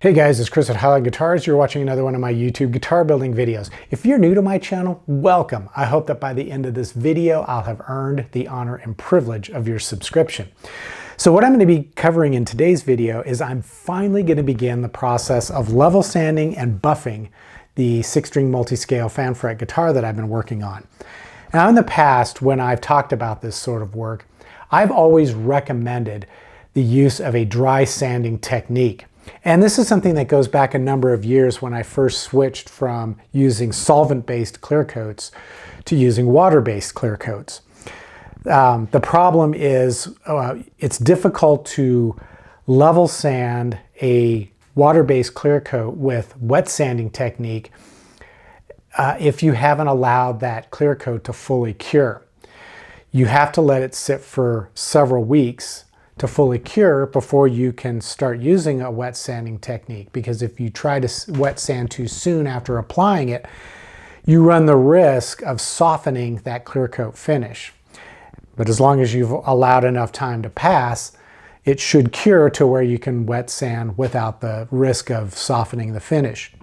Hey guys, it's Chris at Highlight Guitars. You're watching another one of my YouTube guitar building videos. If you're new to my channel, welcome. I hope that by the end of this video, I'll have earned the honor and privilege of your subscription. So what I'm going to be covering in today's video is I'm finally going to begin the process of level sanding and buffing the 6-string multi-scale fan fret guitar that I've been working on. Now in the past, when I've talked about this sort of work, I've always recommended the use of a dry sanding technique. And this is something that goes back a number of years when I first switched from using solvent-based clear coats to using water-based clear coats. The problem is it's difficult to level sand a water-based clear coat with wet sanding technique if you haven't allowed that clear coat to fully cure. You have to let it sit for several weeks to fully cure before you can start using a wet sanding technique, because if you try to wet sand too soon after applying it, you run the risk of softening that clear coat finish. But as long as you've allowed enough time to pass, it should cure to where you can wet sand without the risk of softening the finish.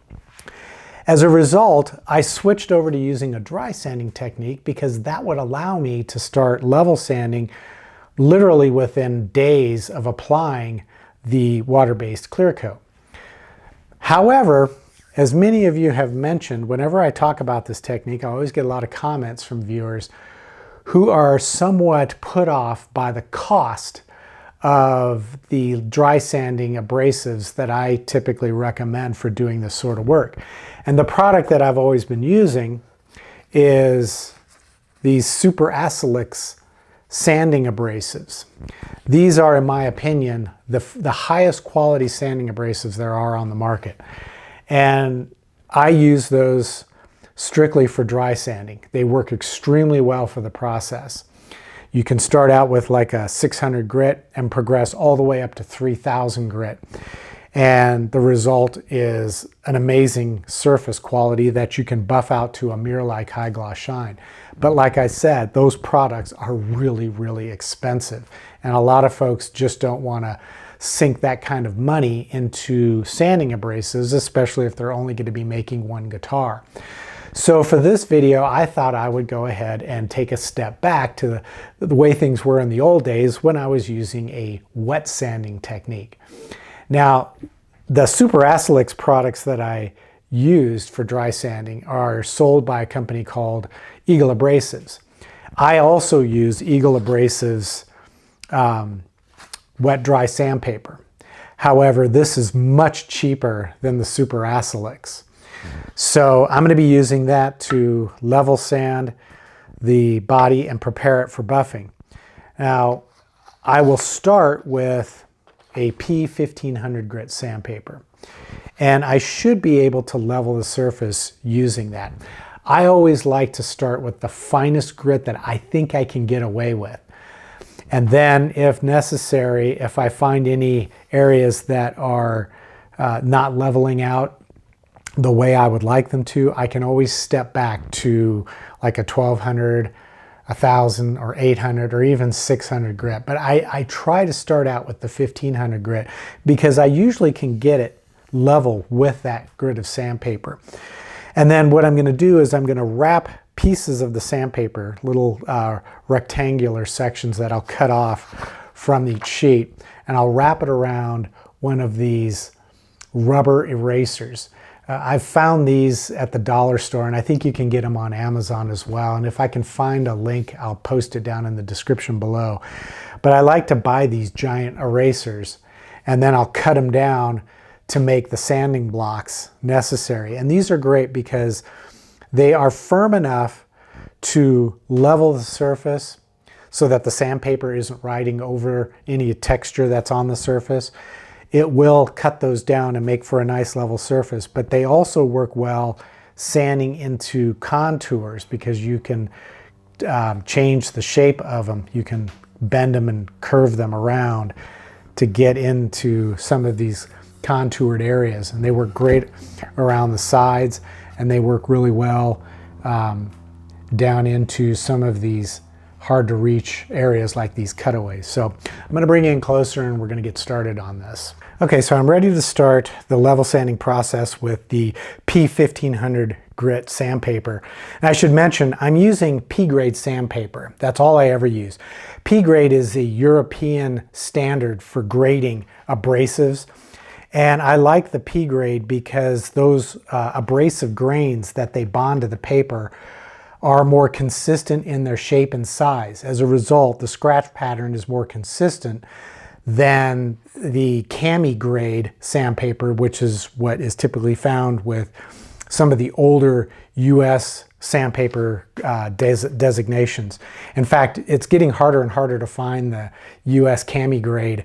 As a result, I switched over to using a dry sanding technique because that would allow me to start level sanding literally within days of applying the water-based clear coat. However, as many of you have mentioned, whenever I talk about this technique, I always get a lot of comments from viewers who are somewhat put off by the cost of the dry sanding abrasives that I typically recommend for doing this sort of work. And the product that I've always been using is these Super Acelix sanding abrasives. These are, in my opinion, the highest quality sanding abrasives there are on the market. And I use those strictly for dry sanding. They work extremely well for the process. You can start out with like a 600 grit and progress all the way up to 3000 grit. And the result is an amazing surface quality that you can buff out to a mirror-like high gloss shine. But like I said, those products are really, really expensive. And a lot of folks just don't want to sink that kind of money into sanding abrasives, especially if they're only going to be making one guitar. So for this video, I thought I would go ahead and take a step back to the way things were in the old days when I was using a wet sanding technique. Now, the Super Acelix products that I used for dry sanding are sold by a company called Eagle Abrasives. I also use Eagle Abrasives wet dry sandpaper. However, this is much cheaper than the Super Acelix. So I'm going to be using that to level sand the body and prepare it for buffing. Now, I will start with a P1500 grit sandpaper, and I should be able to level the surface using that. I always like to start with the finest grit that I think I can get away with. And then if necessary, if I find any areas that are not leveling out the way I would like them to, I can always step back to like a 1200, 1000 or 800 or even 600 grit. But I try to start out with the 1500 grit because I usually can get it level with that grit of sandpaper. And then what I'm going to do is I'm going to wrap pieces of the sandpaper, little rectangular sections that I'll cut off from each sheet, and I'll wrap it around one of these rubber erasers. I've found these at the dollar store, and I think you can get them on Amazon as well. And if I can find a link, I'll post it down in the description below. But I like to buy these giant erasers, and then I'll cut them down to make the sanding blocks necessary. And these are great because they are firm enough to level the surface so that the sandpaper isn't riding over any texture that's on the surface. It will cut those down and make for a nice level surface, but they also work well sanding into contours because you can change the shape of them. You can bend them and curve them around to get into some of these contoured areas, and they work great around the sides, and they work really well down into some of these hard to reach areas like these cutaways. So I'm going to bring you in closer and we're going to get started on this. Okay, so I'm ready to start the level sanding process with the P1500 grit sandpaper. And I should mention, I'm using P grade sandpaper. That's all I ever use. P grade is a European standard for grading abrasives. And I like the P grade because those abrasive grains that they bond to the paper are more consistent in their shape and size. As a result, the scratch pattern is more consistent than the cami grade sandpaper, which is what is typically found with some of the older US sandpaper designations. In fact, it's getting harder and harder to find the US cami grade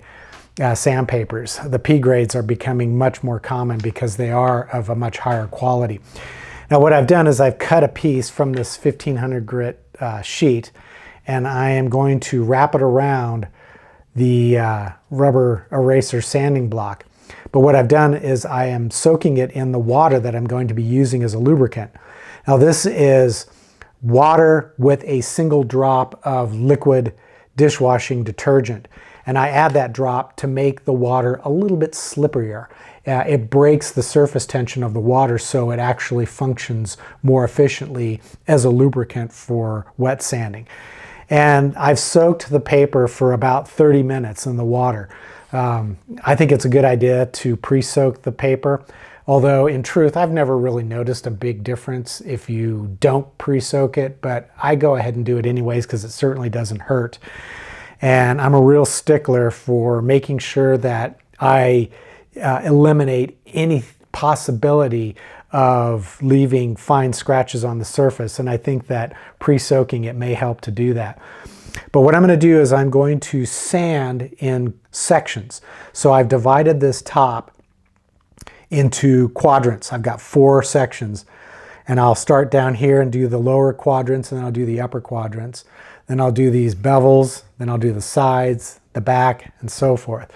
sandpapers. The P grades are becoming much more common because they are of a much higher quality. Now what I've done is I've cut a piece from this 1500 grit sheet, and I am going to wrap it around the rubber eraser sanding block. But what I've done is I am soaking it in the water that I'm going to be using as a lubricant. Now this is water with a single drop of liquid dishwashing detergent. And I add that drop to make the water a little bit slipperier. It breaks the surface tension of the water so it actually functions more efficiently as a lubricant for wet sanding. And I've soaked the paper for about 30 minutes in the water. I think it's a good idea to pre-soak the paper, although in truth I've never really noticed a big difference if you don't pre-soak it, but I go ahead and do it anyways because it certainly doesn't hurt. And I'm a real stickler for making sure that I eliminate any possibility of leaving fine scratches on the surface, and I think that pre-soaking it may help to do that. But what I'm going to do is I'm going to sand in sections. So I've divided this top into quadrants. I've got 4 sections, and I'll start down here and do the lower quadrants, and then I'll do the upper quadrants. Then I'll do these bevels, then I'll do the sides, the back, and so forth.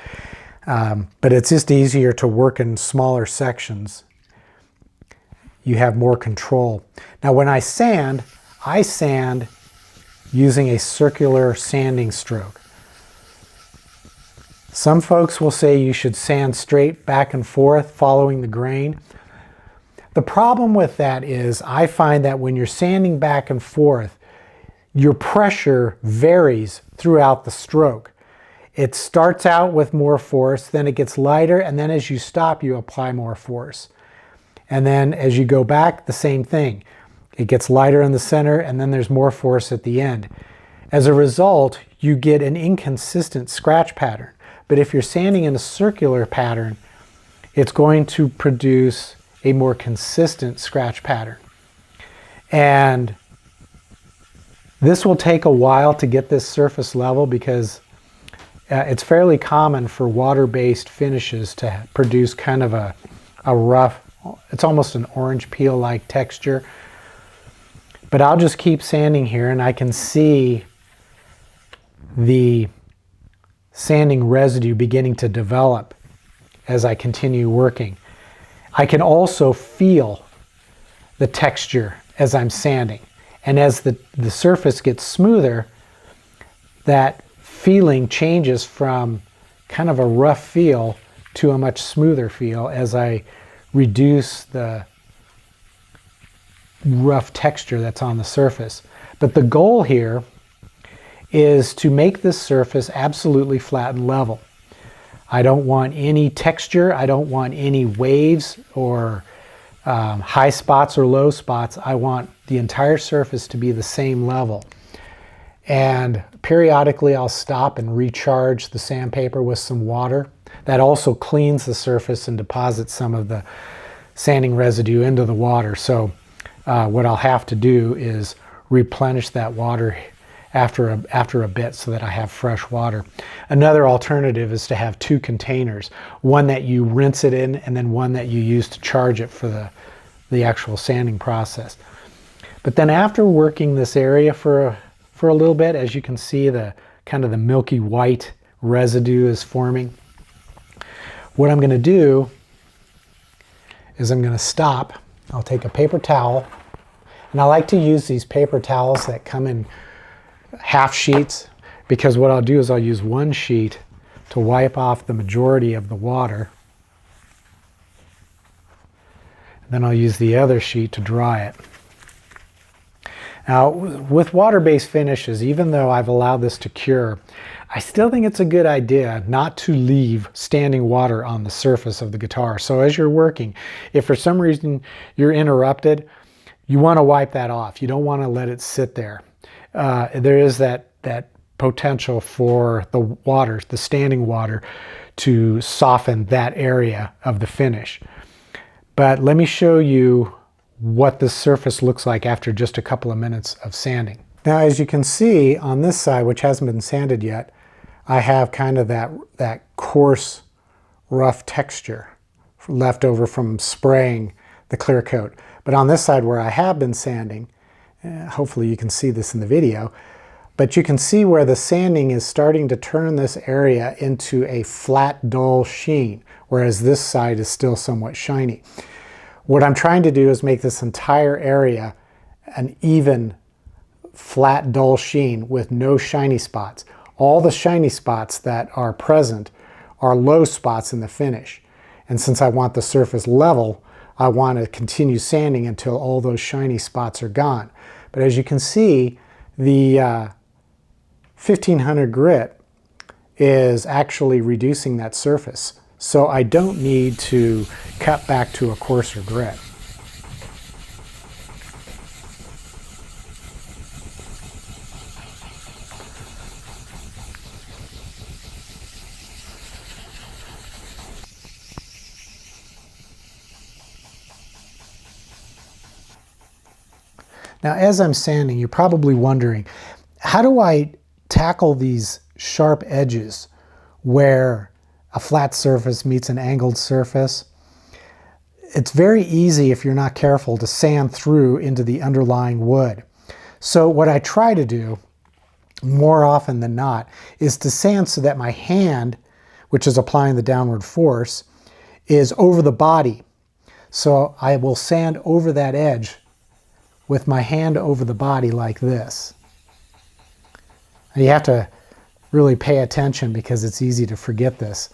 But it's just easier to work in smaller sections. You have more control. Now when I sand using a circular sanding stroke. Some folks will say you should sand straight back and forth following the grain. The problem with that is I find that when you're sanding back and forth, your pressure varies throughout the stroke. It starts out with more force, then it gets lighter, and then as you stop, you apply more force. And then as you go back, the same thing. It gets lighter in the center, and then there's more force at the end. As a result, you get an inconsistent scratch pattern. But if you're sanding in a circular pattern, it's going to produce a more consistent scratch pattern. And this will take a while to get this surface level because it's fairly common for water-based finishes to produce kind of a rough, it's almost an orange peel-like texture. But I'll just keep sanding here, and I can see the sanding residue beginning to develop as I continue working. I can also feel the texture as I'm sanding. And as the surface gets smoother, that feeling changes from kind of a rough feel to a much smoother feel as I reduce the rough texture that's on the surface. But the goal here is to make this surface absolutely flat and level. I don't want any texture, I don't want any waves or high spots or low spots. I want the entire surface to be the same level. And periodically I'll stop and recharge the sandpaper with some water. That also cleans the surface and deposits some of the sanding residue into the water. So what I'll have to do is replenish that water after a bit so that I have fresh water. Another alternative is to have 2 containers, one that you rinse it in and then one that you use to charge it for the actual sanding process. But then after working this area for a little bit, as you can see, the kind of the milky white residue is forming. What I'm going to do is I'm going to stop. I'll take a paper towel, and I like to use these paper towels that come in half sheets, because what I'll do is I'll use one sheet to wipe off the majority of the water. Then I'll use the other sheet to dry it. Now, with water-based finishes, even though I've allowed this to cure, I still think it's a good idea not to leave standing water on the surface of the guitar. So as you're working, if for some reason you're interrupted, you want to wipe that off. You don't want to let it sit there. There is that potential for the water, the standing water, to soften that area of the finish. But let me show you what the surface looks like after just a couple of minutes of sanding. Now, as you can see on this side, which hasn't been sanded yet, I have kind of that coarse, rough texture left over from spraying the clear coat. But on this side where I have been sanding, hopefully you can see this in the video, but you can see where the sanding is starting to turn this area into a flat, dull sheen, whereas this side is still somewhat shiny. What I'm trying to do is make this entire area an even, flat, dull sheen with no shiny spots. All the shiny spots that are present are low spots in the finish. And since I want the surface level, I want to continue sanding until all those shiny spots are gone. But as you can see, the 1500 grit is actually reducing that surface. So I don't need to cut back to a coarser grit. Now, as I'm sanding, you're probably wondering, how do I tackle these sharp edges where a flat surface meets an angled surface? It's very easy, if you're not careful, to sand through into the underlying wood. So what I try to do, more often than not, is to sand so that my hand, which is applying the downward force, is over the body. So I will sand over that edge with my hand over the body like this. And you have to really pay attention because it's easy to forget this.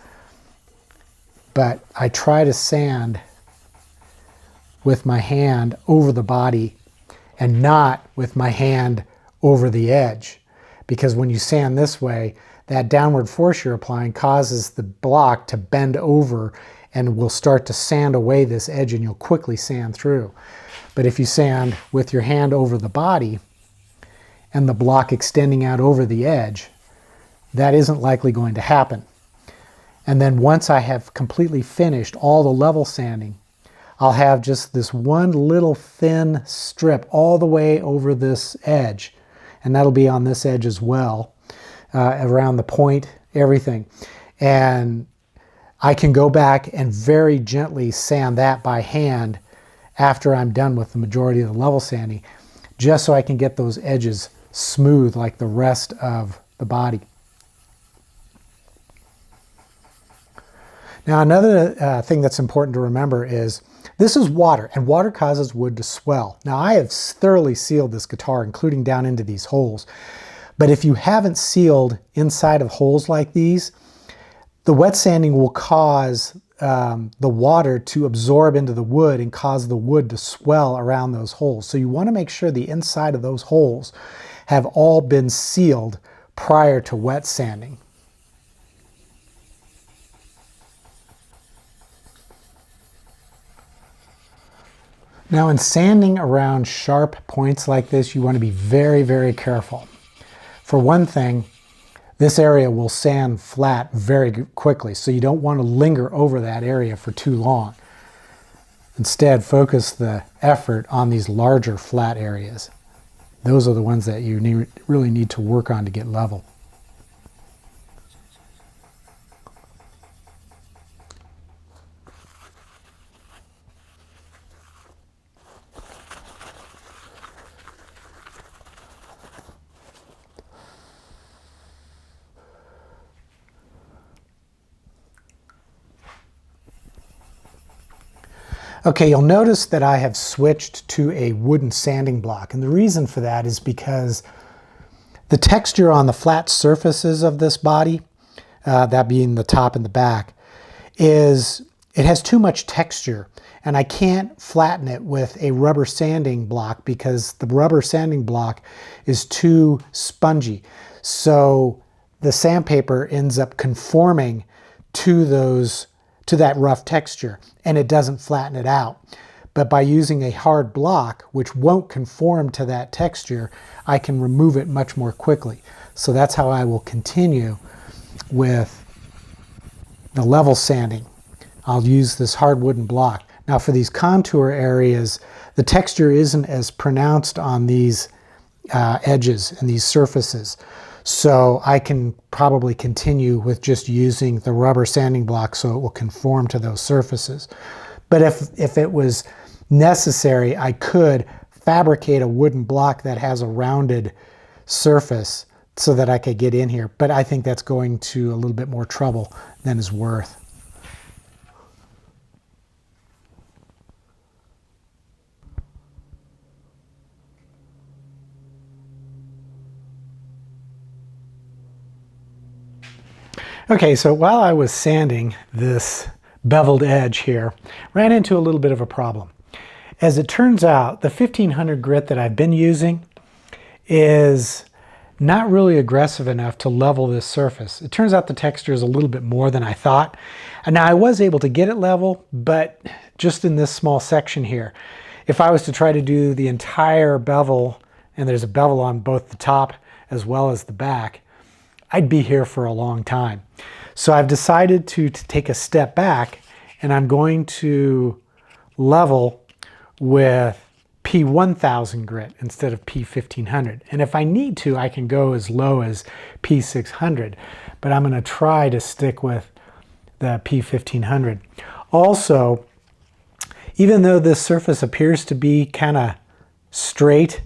But I try to sand with my hand over the body and not with my hand over the edge. Because when you sand this way, that downward force you're applying causes the block to bend over and will start to sand away this edge, and you'll quickly sand through. But if you sand with your hand over the body and the block extending out over the edge, that isn't likely going to happen. And then once I have completely finished all the level sanding, I'll have just this one little thin strip all the way over this edge. And that'll be on this edge as well, around the point, everything. And I can go back and very gently sand that by hand after I'm done with the majority of the level sanding, just so I can get those edges smooth like the rest of the body. Now, another thing that's important to remember is this is water, and water causes wood to swell. Now, I have thoroughly sealed this guitar, including down into these holes. But if you haven't sealed inside of holes like these, the wet sanding will cause the water to absorb into the wood and cause the wood to swell around those holes. So you want to make sure the inside of those holes have all been sealed prior to wet sanding. Now, in sanding around sharp points like this, you want to be very, very careful. For one thing, this area will sand flat very quickly, so you don't want to linger over that area for too long. Instead, focus the effort on these larger flat areas. Those are the ones that you really need to work on to get level. Okay, you'll notice that I have switched to a wooden sanding block, and the reason for that is because The texture on the flat surfaces of this body, that being the top and the back, it has too much texture, and I can't flatten it with a rubber sanding block because the rubber sanding block is too spongy. So the sandpaper ends up conforming to that rough texture, and it doesn't flatten it out. But by using a hard block, which won't conform to that texture, I can remove it much more quickly. So that's how I will continue with the level sanding. I'll use this hard wooden block. Now for these contour areas, the texture isn't as pronounced on these edges and these surfaces. So I can probably continue with just using the rubber sanding block so it will conform to those surfaces. But if it was necessary, I could fabricate a wooden block that has a rounded surface so that I could get in here. But I think that's going to a little bit more trouble than is worth. Okay, so while I was sanding this beveled edge here, ran into a little bit of a problem. As it turns out, the 1500 grit that I've been using is not really aggressive enough to level this surface. It turns out the texture is a little bit more than I thought. And now I was able to get it level, but just in this small section here. If I was to try to do the entire bevel, and there's a bevel on both the top as well as the back, I'd be here for a long time. So I've decided to take a step back, and I'm going to level with P1000 grit instead of P1500. And if I need to, I can go as low as P600, but I'm going to try to stick with the P1500. Also, even though this surface appears to be kind of straight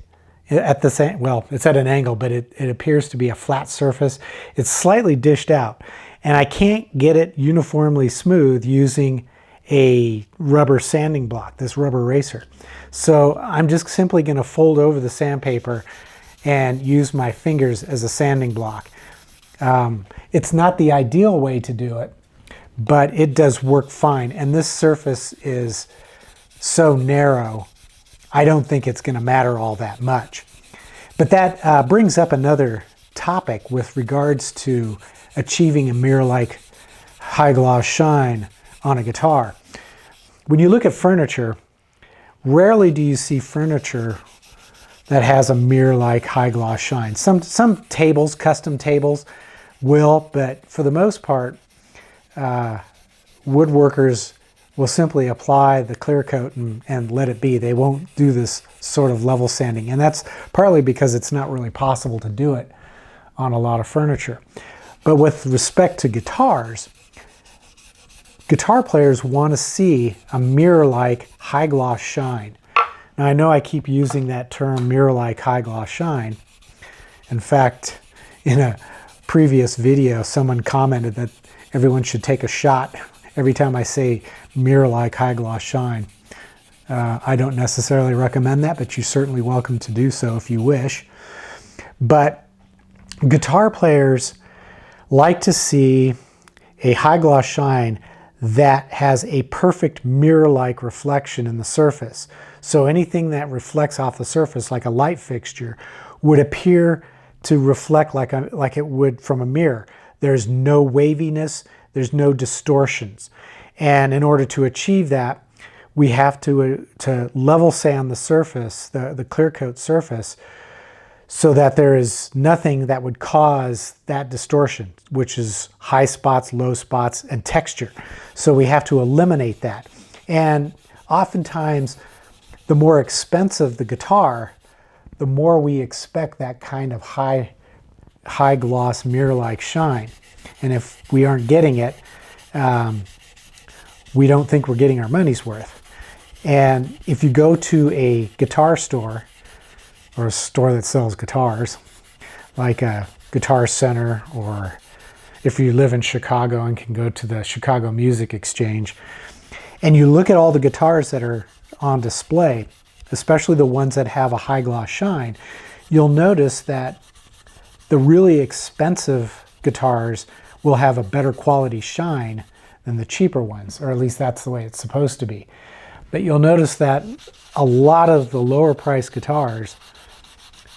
at the same, well, it's at an angle, but it appears to be a flat surface. It's slightly dished out, and I can't get it uniformly smooth using a rubber sanding block, this rubber eraser. So I'm just simply going to fold over the sandpaper and use my fingers as a sanding block. It's not the ideal way to do it, but it does work fine. And this surface is so narrow, I don't think it's going to matter all that much. But that brings up another topic with regards to achieving a mirror-like high gloss shine on a guitar. When you look at furniture, rarely do you see furniture that has a mirror-like high gloss shine. Some tables, custom tables, will, but for the most part, woodworkers will simply apply the clear coat and let it be. They won't do this sort of level sanding, and that's partly because it's not really possible to do it on a lot of furniture. But with respect to guitars, guitar players want to see a mirror-like high gloss shine. Now I know I keep using that term mirror-like high gloss shine. In fact, in a previous video, someone commented that everyone should take a shot every time I say mirror-like high gloss shine. I don't necessarily recommend that, but you're certainly welcome to do so if you wish. But guitar players like to see a high gloss shine that has a perfect mirror-like reflection in the surface. So anything that reflects off the surface, like a light fixture, would appear to reflect like it would from a mirror. There's no waviness, there's no distortions. And in order to achieve that, we have to level sand the surface, the clear coat surface, so that there is nothing that would cause that distortion, which is high spots, low spots, and texture. So we have to eliminate that. And oftentimes, the more expensive the guitar, the more we expect that kind of high gloss mirror-like shine. And if we aren't getting it, we don't think we're getting our money's worth. And if you go to a guitar store, or a store that sells guitars, like a Guitar Center, or if you live in Chicago and can go to the Chicago Music Exchange, and you look at all the guitars that are on display, especially the ones that have a high gloss shine, you'll notice that the really expensive guitars will have a better quality shine than the cheaper ones, or at least that's the way it's supposed to be. But you'll notice that a lot of the lower price guitars,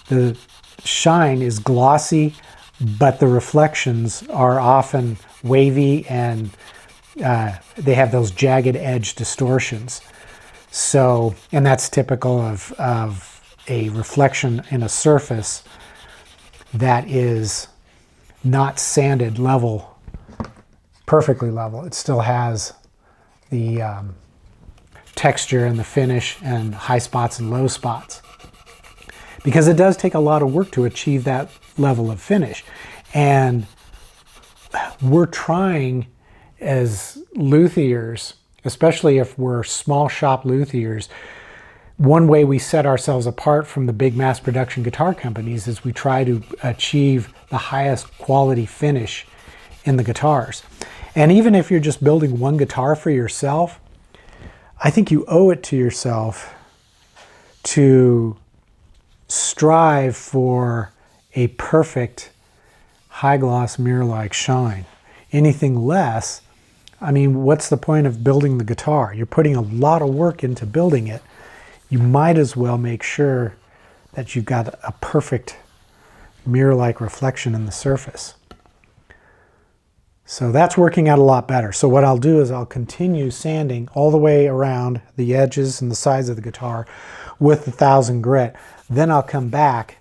the shine is glossy, but the reflections are often wavy and they have those jagged edge distortions. So, and that's typical of a reflection in a surface that is not sanded level, perfectly level. It still has the texture and the finish and high spots and low spots, because it does take a lot of work to achieve that level of finish. And we're trying as luthiers, especially if we're small shop luthiers, one way we set ourselves apart from the big mass production guitar companies is we try to achieve the highest quality finish in the guitars. And even if you're just building one guitar for yourself, I think you owe it to yourself to strive for a perfect high gloss mirror-like shine. Anything less, I mean, what's the point of building the guitar? You're putting a lot of work into building it. You might as well make sure that you've got a perfect mirror-like reflection in the surface. So that's working out a lot better. So what I'll do is I'll continue sanding all the way around the edges and the sides of the guitar with the 1000 grit. Then I'll come back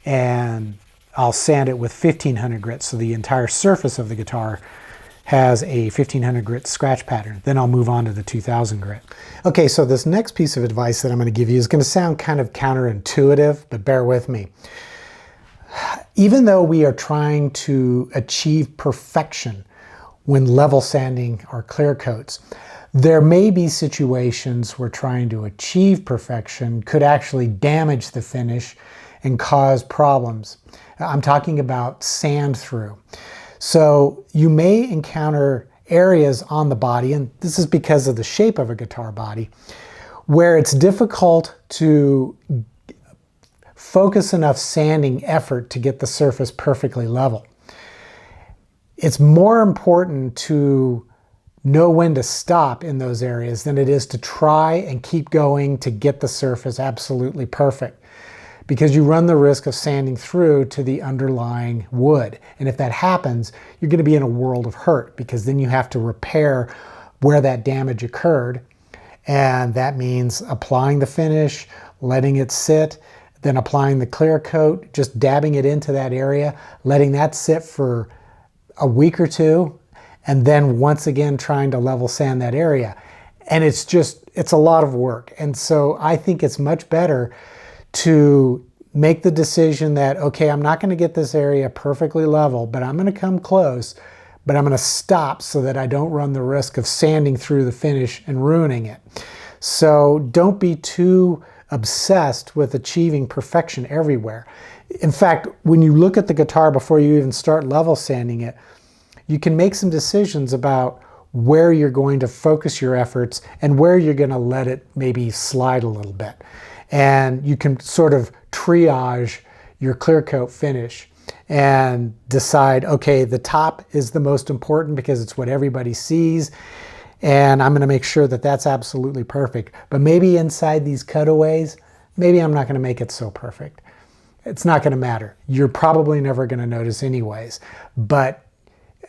and I'll sand it with 1500 grit, so the entire surface of the guitar has a 1500 grit scratch pattern. Then I'll move on to the 2000 grit. Okay, so this next piece of advice that I'm going to give you is going to sound kind of counterintuitive, but bear with me. Even though we are trying to achieve perfection when level sanding or clear coats, there may be situations where trying to achieve perfection could actually damage the finish and cause problems. I'm talking about sand through. So you may encounter areas on the body, and this is because of the shape of a guitar body, where it's difficult to focus enough sanding effort to get the surface perfectly level. It's more important to know when to stop in those areas than it is to try and keep going to get the surface absolutely perfect, because you run the risk of sanding through to the underlying wood. And if that happens, you're going to be in a world of hurt, because then you have to repair where that damage occurred. And that means applying the finish, letting it sit, then applying the clear coat, just dabbing it into that area, letting that sit for a week or two, and then once again trying to level sand that area. And it's a lot of work. And so I think it's much better to make the decision that, okay, I'm not going to get this area perfectly level, but I'm going to come close, but I'm going to stop so that I don't run the risk of sanding through the finish and ruining it. So don't be too obsessed with achieving perfection everywhere. In fact, when you look at the guitar before you even start level sanding it, you can make some decisions about where you're going to focus your efforts and where you're going to let it maybe slide a little bit. And you can sort of triage your clear coat finish and decide, okay, the top is the most important because it's what everybody sees, and I'm going to make sure that that's absolutely perfect. But maybe inside these cutaways, maybe I'm not going to make it so perfect. It's not going to matter. You're probably never going to notice anyways. But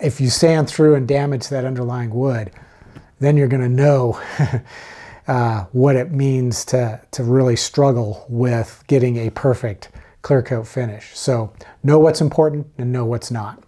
if you sand through and damage that underlying wood, then you're going to know what it means to really struggle with getting a perfect clear coat finish. So know what's important and know what's not.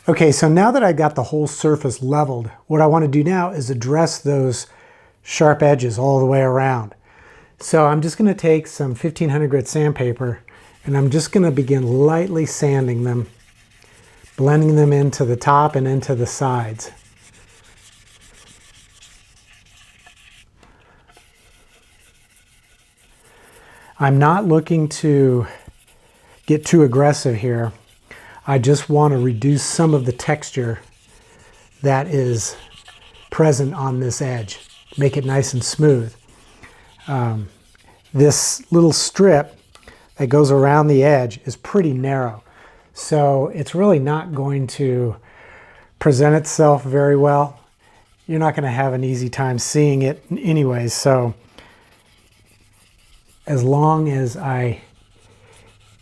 Okay, so now that I got the whole surface leveled, what I want to do now is address those sharp edges all the way around. So I'm just going to take some 1500 grit sandpaper and I'm just going to begin lightly sanding them, blending them into the top and into the sides. I'm not looking to get too aggressive here. I just want to reduce some of the texture that is present on this edge, make it nice and smooth. This little strip that goes around the edge is pretty narrow, so it's really not going to present itself very well. You're not going to have an easy time seeing it anyways, so as long as I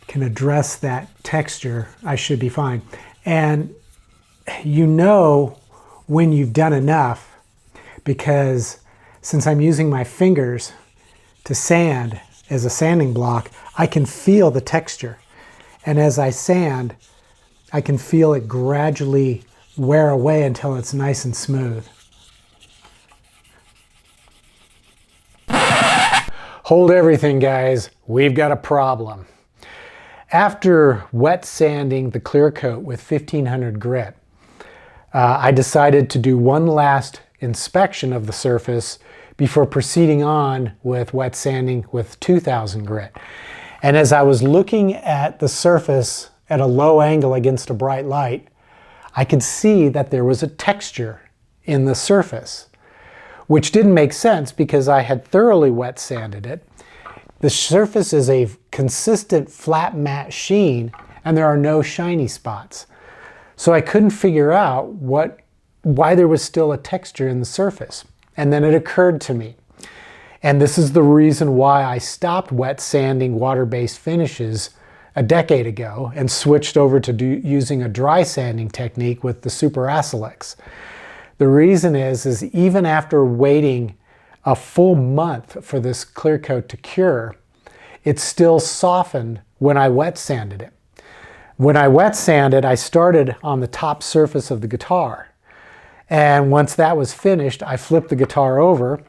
can address that texture, I should be fine. And you know when you've done enough, because since I'm using my fingers to sand as a sanding block, I can feel the texture. And as I sand, I can feel it gradually wear away until it's nice and smooth. Hold everything, guys. We've got a problem. After wet sanding the clear coat with 1500 grit, I decided to do one last inspection of the surface before proceeding on with wet sanding with 2000 grit. And as I was looking at the surface at a low angle against a bright light, I could see that there was a texture in the surface, which didn't make sense because I had thoroughly wet sanded it. The surface is a consistent flat matte sheen and there are no shiny spots. So I couldn't figure out why there was still a texture in the surface. And then it occurred to me. And this is the reason why I stopped wet sanding water-based finishes a decade ago and switched over to using a dry sanding technique with the Super Acrylics. The reason is even after waiting a full month for this clear coat to cure, it still softened when I wet sanded it. When I wet sanded, I started on the top surface of the guitar. And once that was finished, I flipped the guitar over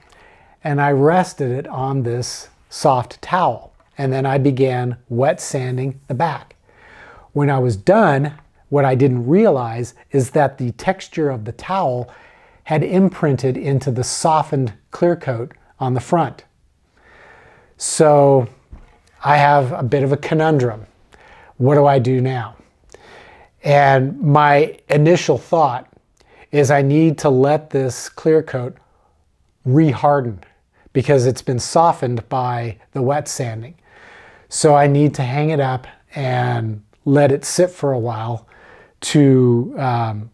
and I rested it on this soft towel. And then I began wet sanding the back. When I was done, what I didn't realize is that the texture of the towel had imprinted into the softened clear coat on the front. So I have a bit of a conundrum. What do I do now? And my initial thought is I need to let this clear coat re-harden because it's been softened by the wet sanding. So I need to hang it up and let it sit for a while to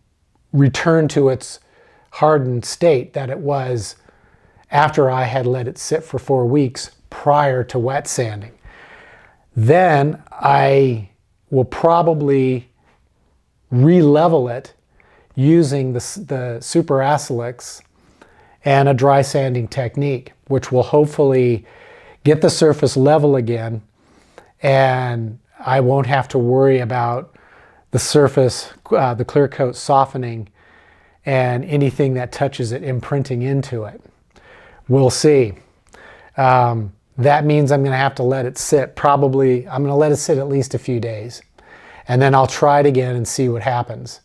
return to its hardened state that it was after I had let it sit for 4 weeks prior to wet sanding. Then I will probably re-level it using the Super Acrylics and a dry sanding technique, which will hopefully get the surface level again, and I won't have to worry about the surface, the clear coat softening and anything that touches it imprinting into it. We'll see. That means I'm going to have to let it sit. Probably, I'm going to let it sit at least a few days. And then I'll try it again and see what happens.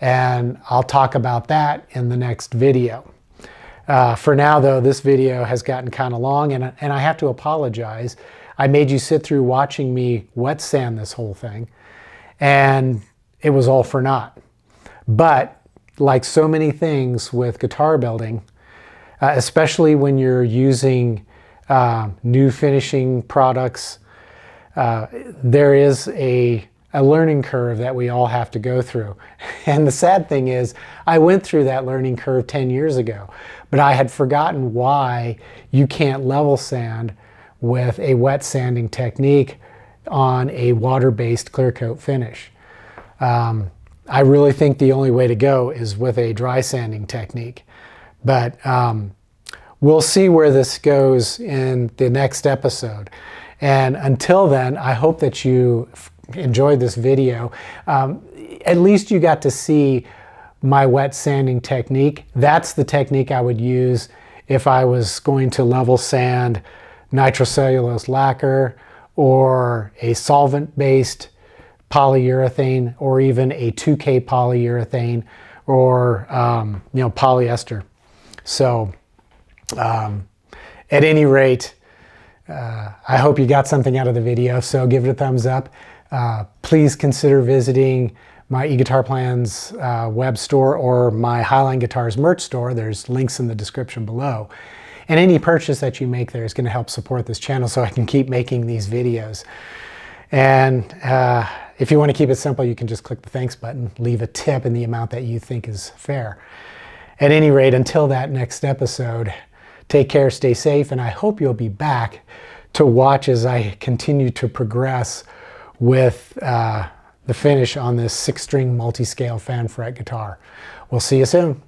And I'll talk about that in the next video. For now, though, this video has gotten kind of long, and I have to apologize. I made you sit through watching me wet sand this whole thing, and it was all for naught. But like so many things with guitar building, especially when you're using new finishing products, there is a learning curve that we all have to go through. And the sad thing is, I went through that learning curve 10 years ago, but I had forgotten why you can't level sand with a wet sanding technique on a water-based clear coat finish. I really think the only way to go is with a dry sanding technique. But we'll see where this goes in the next episode. And until then, I hope that you enjoyed this video. at least you got to see my wet sanding technique. That's the technique I would use if I was going to level sand nitrocellulose lacquer or a solvent-based polyurethane, or even a 2K polyurethane, or polyester. So at any rate, I hope you got something out of the video, so give it a thumbs up. Please consider visiting my eGuitar Plans web store or my Highline Guitars merch store. There's links in the description below. And any purchase that you make there is going to help support this channel so I can keep making these videos. And if you want to keep it simple, you can just click the thanks button, leave a tip in the amount that you think is fair. At any rate, until that next episode, take care, stay safe, and I hope you'll be back to watch as I continue to progress with the finish on this 6-string multi-scale fan fret guitar. We'll see you soon.